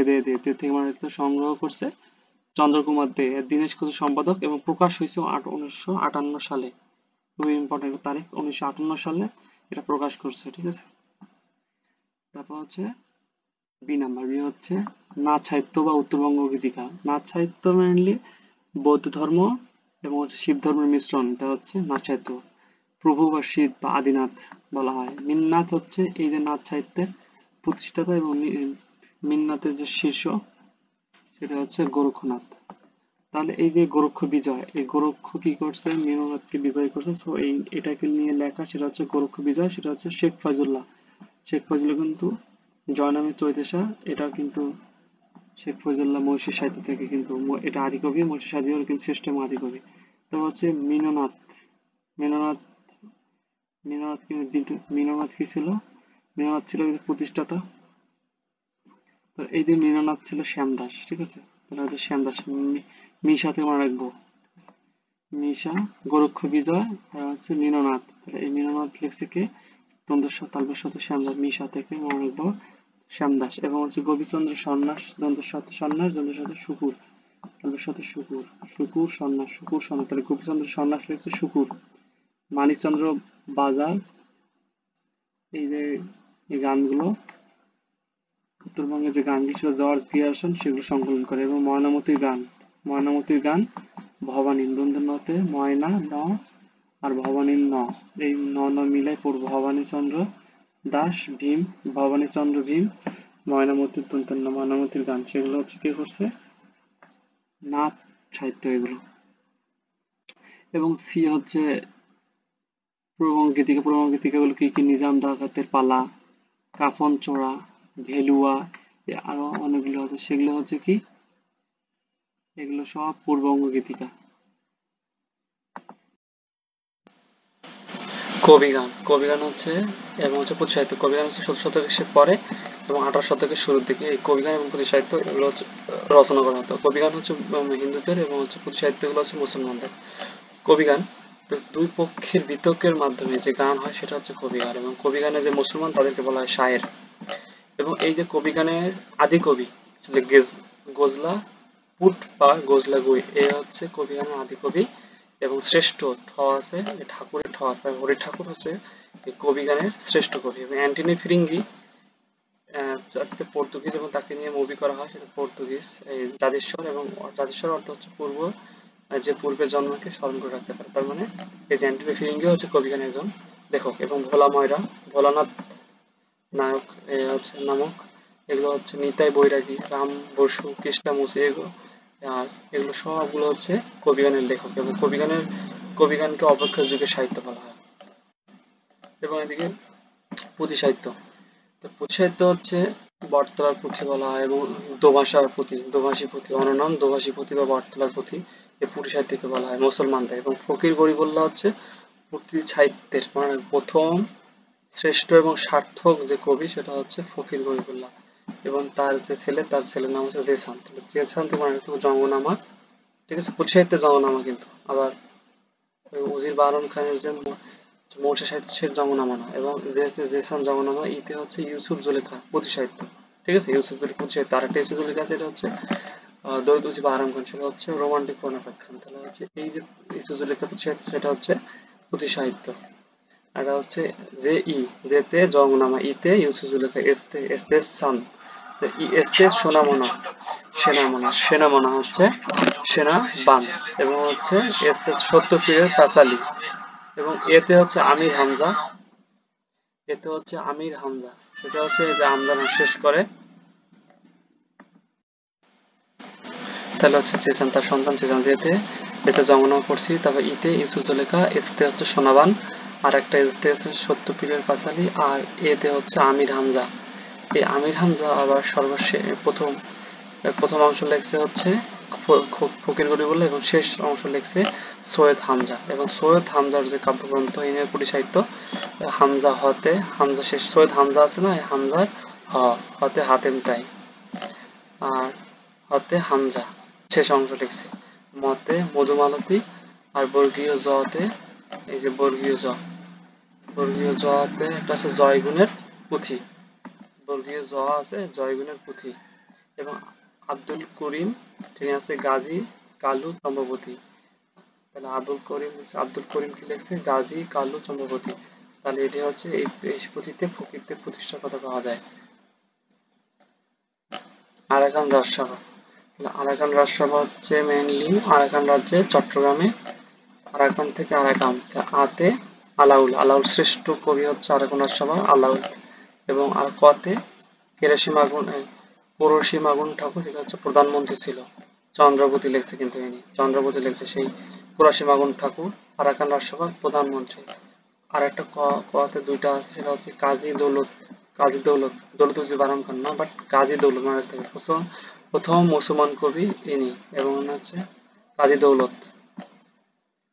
থেকে মানে হচ্ছে সংগ্রহ করছে চন্দ্রকুমার দে। দীনেশ করছে সম্পাদক, এবং প্রকাশ হয়েছে 1958 সালে। খুবই ইম্পর্টেন্ট তারিখ, 1958 সালে এটা প্রকাশ করছে, ঠিক আছে। তারপর হচ্ছে বি হচ্ছে নাথ সাহিত্য বা উত্তরবঙ্গ গীতিকা। নাথ সাহিত্য মেইনলি বৌদ্ধ ধর্ম এবং হচ্ছে শিব ধর্মের মিশ্রণ, এটা হচ্ছে নাথ সাহিত্য। প্রভু বা শিব বা আদিনাথ বলা হয়। মিননাথ হচ্ছে এই যে নাথ সাহিত্যের প্রতিষ্ঠাতা, এবং মিননাথের যে শীর্ষ সেটা হচ্ছে গোরক্ষনাথ। তাহলে এই যে এই গোরক্ষ কি করছে, মিননাথকে বিজয় করছে, সো এটাকে নিয়ে লেখা, সেটা হচ্ছে গোরক্ষ বিজয়, সেটা হচ্ছে শেখ ফয়জুল্লাহ কিন্তু জয়নামে চৈতেশা, এটা কিন্তু শেখ ফয়জুল্লাহ মহিষী সাহিত্য থেকে কিন্তু এটা আদিকবি, মহিষী সাহিত্য কিন্তু শ্রেষ্ঠ আদিকবি। তো হচ্ছে মিননাথ মিননাথ মিননাথ কি ছিল? মিননাথ ছিল প্রতিষ্ঠাতা। তো এই যে মিননাথ ছিল শ্যামদাস, ঠিক আছে। তাহলে হচ্ছে শ্যামদাস, মিশা থেকে মনে রাখবো, মিশা, গোরক্ষ বিজয়, আর হচ্ছে মিননাথ। তাহলে এই মিননাথ লিখছে কে? দ্বন্দ্বস্ব তালবের সাথে শ্যামদাস, মিশা থেকে মনে রাখবো শ্যামদাস। এবং হচ্ছে গোপীচন্দ্র সন্ন্যাস, দ্বন্দ্বের সাথে সন্ন্যাস, দ্বন্দ্বের সাথে শুকুর, তালবের সাথে শুকুর সন্ন্যাস, তাহলে গোপীচন্দ্র সন্ন্যাস লিখছে শুকুর। মানিকচন্দ্র বাজার, এই যে এই গানগুলো উত্তরবঙ্গে যে গানগুলো ছিল জর্জ গিয়ারসন সেগুলো সংকলন করে। এবং ময়নামতির গান ভবানী, দ্বন্দ্বনতে ময়না ন আর ভবানীর ন, এই ন ন মিলাই পড়বো। ভবানীচন্দ্র ভীম, ময়নামতির দন্তন্য ময়নামতির গান, সেগুলো হচ্ছে কি করছে নাথ সাহিত্য এগুলো। এবং সি হচ্ছে পূর্ববঙ্গ গীতিকাগুলো কি কি? নিজাম ডাকাতের পালা, কাফন চোরা, ভেলুয়া, আরো অনেকগুলো আছে, সেগুলো হচ্ছে কি? এগুলো সব পূর্ববঙ্গ গীতিকা। কবিগান হচ্ছে এবং হচ্ছে পুঁথি সাহিত্য। কবিগান হচ্ছে 17 শতকের পরে এবং 18 শতকের শুরুর দিকে এই কবিগান এবং পুঁথি সাহিত্য এগুলো হচ্ছে রচনা করা হতো। কবিগান হচ্ছে হিন্দুদের, এবং হচ্ছে পুঁথি সাহিত্য গুলো হচ্ছে মুসলমানদের। কবিগান দুই পক্ষের বিতর্কের মাধ্যমে যে গান হয় সেটা হচ্ছে কবিগান, এবং কবিগানে যে মুসলমান তাদেরকে বলা হয় শায়ের। এবং এই যে কবিগানের আদি কবি গজলা পুট বা গজলা গুই, এ হচ্ছে কবিগানের আদি কবি এবং শ্রেষ্ঠ। আছে ঠাকুরের আছে, হরি ঠাকুর হচ্ছে এই কবিগানের শ্রেষ্ঠ কবি। এবং অ্যান্টনি ফিরিঙ্গি পর্তুগিজ, এবং তাকে নিয়ে মুভি করা হয়, সেটা পর্তুগিজ এই জাতিস্বর, এবং জাতিস্বর অর্থ হচ্ছে পূর্ব, যে পূর্বের জন্মকে স্মরণ করে রাখতে পারে। তার মানে এই যে অ্যান্টনি ফিরিঙ্গি হচ্ছে কবিগানের একজন লেখক। এবং ভোলানাথ নায়ক নামক, এগুলো হচ্ছে নিতাই বৈরাগী, রাম বসু, কৃষ্ণা মুসি, আর এগুলো সবগুলো হচ্ছে কবিগানের লেখক। এবং কবিগানকে অপেক্ষা যুগের সাহিত্য বলা হয়। এবং এদিকে পুঁথি সাহিত্য, তো পুঁথি সাহিত্য হচ্ছে বটতলার পুঁথি বলা হয়, এবং দোভাষার পুঁথি, দোভাষী পুঁথি, অননাম দোভাষী পুঁথি বা বটতলার পুঁথি এই পুঁথি সাহিত্যকে বলা হয় মুসলমানদের। এবং ফকির গরিবুল্লাহ হচ্ছে পুঁথি সাহিত্যের মানে প্রথম শ্রেষ্ঠ এবং সার্থক যে কবি সেটা হচ্ছে ফকির গরিবুল্লাহ। এবং তার যে ছেলে, তার ছেলের নাম হচ্ছে জেসান। জেসান থেকে মানে একটু জঙ্গনামা, ঠিক আছে, পুঁথি সাহিত্যের জঙ্গনামা। কিন্তু আবার ওই উজির বারন খানের যে মোর্চা সাহিত্যের জঙ্গনামা না। এবং জেসান জঙ্গনামা ইতে হচ্ছে ইউসুফ জুলেখা পুঁথি সাহিত্য, ঠিক আছে, ইউসুফ জুলেখা পুঁথি সাহিত্য। আর একটা ইউসুফ জুলেখা আছে, এটা হচ্ছে দৌলত উজি বা আরাম খান, সেটা হচ্ছে রোমান্টিক প্রণাপাখ্যান। তাহলে হচ্ছে এই যে ইউসুফ জুলেখা পুঁথি সাহিত্য সেটা হচ্ছে পুঁথি সাহিত্য। আর এটা হচ্ছে যে যেতে জঙ্গনামা, ইতে ইউসুফ জুলেখা, এসতে এস সান, ই এসতে সোনামনা, সেনামনা, সেনামনা হচ্ছে সেনা বান। এবং হচ্ছে এসতে সত্যপীরের পাঁচালী। এবং এতে হচ্ছে আমির হামজা, এতে হচ্ছে আমির হামজা, এটা হচ্ছে যে হামজা না শেষ করে। তাহলে হচ্ছে চেচান তার সন্তান চেচান, যেতে যেতে জঙ্গনামা পড়ছি। তারপর ইতে ইউসুফ জুলেখা, এসতে হচ্ছে সোনাবান, আর একটা এসতে হচ্ছে সত্যপীরের পাঁচালী, আর এতে হচ্ছে আমির হামজা। এই আমির হামজা আবার সর্বশেষ প্রথম প্রথম অংশ লেখছে হচ্ছে ফকির গরিবুল্লাহ, এবং শেষ অংশ লেখছে সৈয়দ হামজা। এবং সৈয়দ হামজার যে কাব্যগ্রন্থ ইনারপুরি সাহিত্য, হামজা হতে হামজা শেষ, সৈয়দ হামজা আছে না, হামজার হ হতে হাতেম তাই, আর হতে হামজা শেষ অংশ লিখছে। মতে মধুমালতী, আর বর্গীয় জতে এই যে বর্গীয় জ, বর্গীয় জতে একটা আছে জয়গুণের পুঁথি, বর্গীয় জ আছে জয়গুণের পুঁথি। এবং আব্দুল করিম তিনি আছে গাজী কালু চন্দ্রপতি। তাহলে আব্দুল করিম কি লিখছে, গাজী কালু চন্দ্রপতি। তাহলে এটি হচ্ছে এই পুঁথিতে ফকিরদের প্রতিষ্ঠার কথা পাওয়া যায়। আরাকান রাজসভা, আরাকান রাজসভা হচ্ছে মেইনলি আরাকান রাজ্যে চট্টগ্রামে, আরাকান থেকে আরাকান, আতে আলাউল, আলাউল শ্রেষ্ঠ কবি হচ্ছে আরাকান রাজসভা আলাউল। এবং আর কতে পুরসী মাগুন ঠাকুর, এটা হচ্ছে প্রধানমন্ত্রী ছিল, চন্দ্রপতি লেখছে, কিন্তু ইনি চন্দ্রপতি লেখছে, সেই পুরসী মাগুন ঠাকুর আরাকান রাজসভার প্রধানমন্ত্রী। আর একটা কতে দুইটা আছে, সেটা হচ্ছে কাজী দৌলত, কাজী দৌলত, দৌলত উজি বারাম খান না, বাট কাজী দৌলত মনে রাখতে হবে। প্রথম মুসলমান কবি ইনি, এবং হচ্ছে কাজী দৌলত,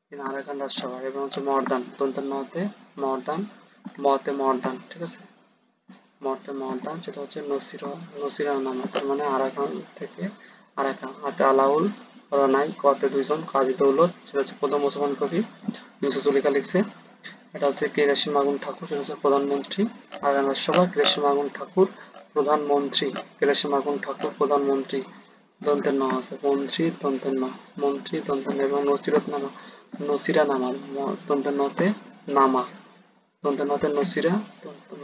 তিনি আরাকান রাজসভা। এবং হচ্ছে মর্দান, দন্তের নতে মর্দান, মতে মর্দান, ঠিক আছে, মতে মর্দান, সেটা হচ্ছে নসিরা নামা, তার মানে আরাকান থেকে আরাকান। হাতে আলাউল নাই, কতে দুইজন, কাজী দৌলত, সেটা হচ্ছে প্রথম মুসলমান কবি, ইউসুফ জুলেখা লিখছে। এটা হচ্ছে কেরাসি মাগুন ঠাকুর, সেটা হচ্ছে প্রধানমন্ত্রী আরাকান রাজসভা, কেরাসি মাগুন ঠাকুর প্রধানমন্ত্রী, কেরাসি মাগুন ঠাকুর প্রধানমন্ত্রী, দন্তের ন আছে, মন্ত্রী দন্তের ন, মন্ত্রী দন্তের ন। এবং নসিরত নামা, নসিরা নামা, দন্তের নতে নামা, দন্তের নতে নসিরা,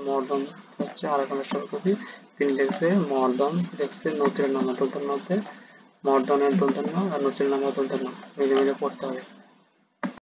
মর্দন হচ্ছে আরাকান রাজসভার কবি, তিনি লিখছে মর্দন, লিখছে নসিরা নামা, দন্তের নতে মর্দনের দন্তের ন, আর নসিরা নামা দন্তের ন, মিলে মিলে পড়তে হবে।